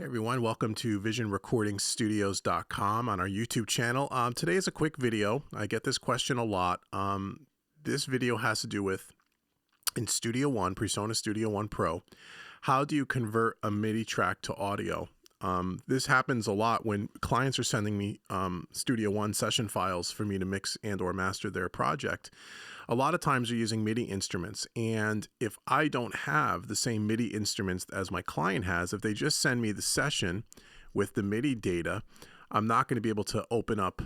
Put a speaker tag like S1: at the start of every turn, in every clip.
S1: Hey everyone, welcome to visionrecordingstudios.com on our YouTube channel. Today is a quick video. I get this question a lot. This video has to do with in Studio One, Presonus Studio One Pro, how do you convert a MIDI track to audio? This happens a lot when clients are sending me Studio One session files for me to mix and or master their project. A lot of times they're using MIDI instruments, and if I don't have the same MIDI instruments as my client has, if they just send me the session with the MIDI data, I'm not going to be able to open up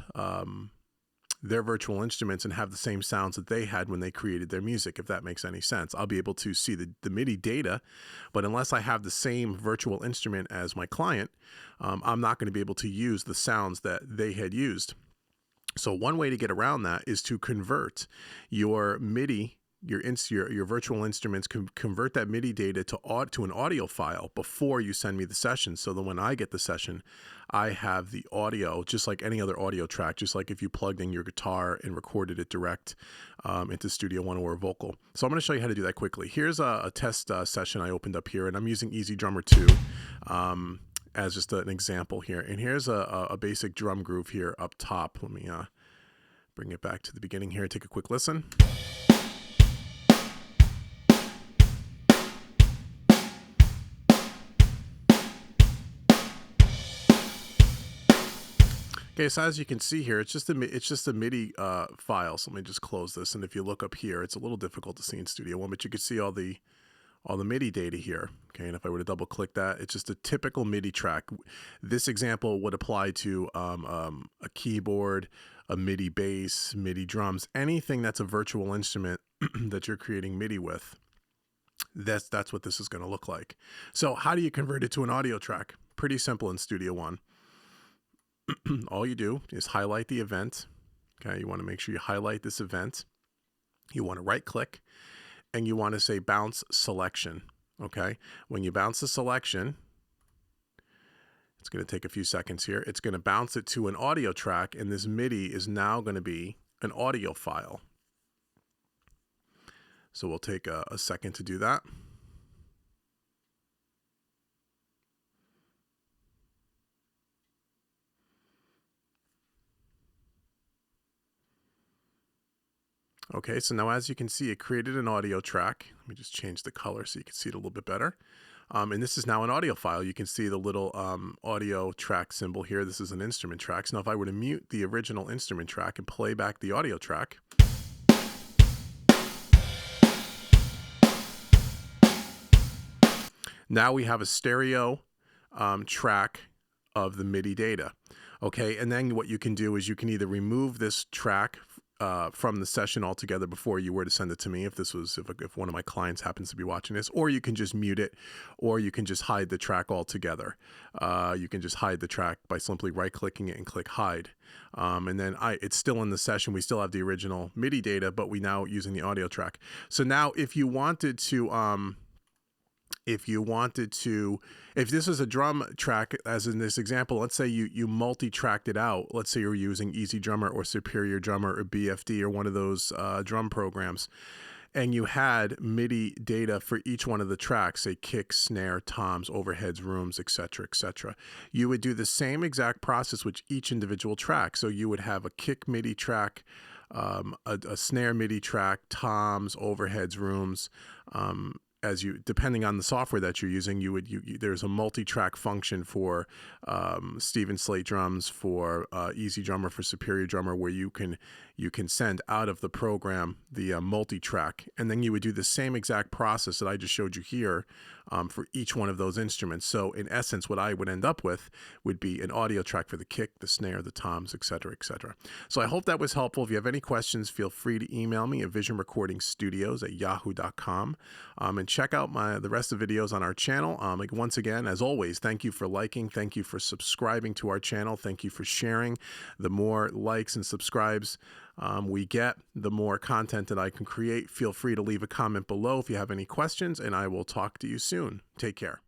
S1: their virtual instruments and have the same sounds that they had when they created their music, if that makes any sense. I'll be able to see the MIDI data, but unless I have the same virtual instrument as my client, I'm not going to be able to use the sounds that they had used. So one way to get around that is to convert your MIDI, your virtual instruments, convert that MIDI data to an audio file before you send me the session. So that when I get the session, I have the audio, just like any other audio track, just like if you plugged in your guitar and recorded it direct into Studio One or a vocal. So I'm going to show you how to do that quickly. Here's a test session I opened up here, and I'm using Easy Drummer 2. As just an example here. And here's a basic drum groove here up top. Let me bring it back to the beginning here. Take a quick listen. Okay, so as you can see here, it's just a MIDI file. So let me just close this. And if you look up here, it's a little difficult to see in Studio One, but you can see all the MIDI data here. Okay, and if I were to double click that, it's just a typical MIDI track. This example would apply to a keyboard, a MIDI bass, MIDI drums, anything that's a virtual instrument that you're creating MIDI with. That's what this is going to look like. So how do you convert it to an audio track? Pretty simple in Studio One. All you do is highlight the event. Okay, you want to make sure you highlight this event. You want to right click, and you want to say bounce selection. Okay, when you bounce the selection, it's going to take a few seconds here. It's going to bounce it to an audio track, and this MIDI is now going to be an audio file. So we'll take a second to do that. Okay, so now as you can see, it created an audio track. Let me just change the color so you can see it a little bit better. And this is now an audio file. You can see the little audio track symbol here. This is an instrument track. So now if I were to mute the original instrument track and play back the audio track, now we have a stereo track of the MIDI data. Okay, and then what you can do is you can either remove this track from the session altogether before you were to send it to me, if one of my clients happens to be watching this, or you can just mute it, or you can just hide the track altogether. You can just hide the track by simply right-clicking it and click hide. And then it's still in the session. We still have the original MIDI data, but we now using the audio track. So now if you wanted to, if this is a drum track, as in this example, let's say you multi-tracked it out. Let's say you're using Easy Drummer or Superior Drummer or BFD or one of those drum programs, and you had MIDI data for each one of the tracks, say kick, snare, toms, overheads, rooms, etc., etc. You would do the same exact process with each individual track. So you would have a kick MIDI track, a snare MIDI track, toms, overheads, rooms. Depending on the software that you're using, there's a multi-track function for Steven Slate drums, for Easy Drummer, for Superior Drummer, where you can send out of the program the multi-track, and then you would do the same exact process that I just showed you here for each one of those instruments. So in essence, what I would end up with would be an audio track for the kick, the snare, the toms, etc., etc. So I hope that was helpful. If you have any questions, feel free to email me at visionrecordingstudios@yahoo.com, and check out the rest of the videos on our channel. Once again, as always, thank you for liking, thank you for subscribing to our channel, thank you for sharing. The more likes and subscribes we get, the more content that I can create. Feel free to leave a comment below if you have any questions, and I will talk to you soon. Take care.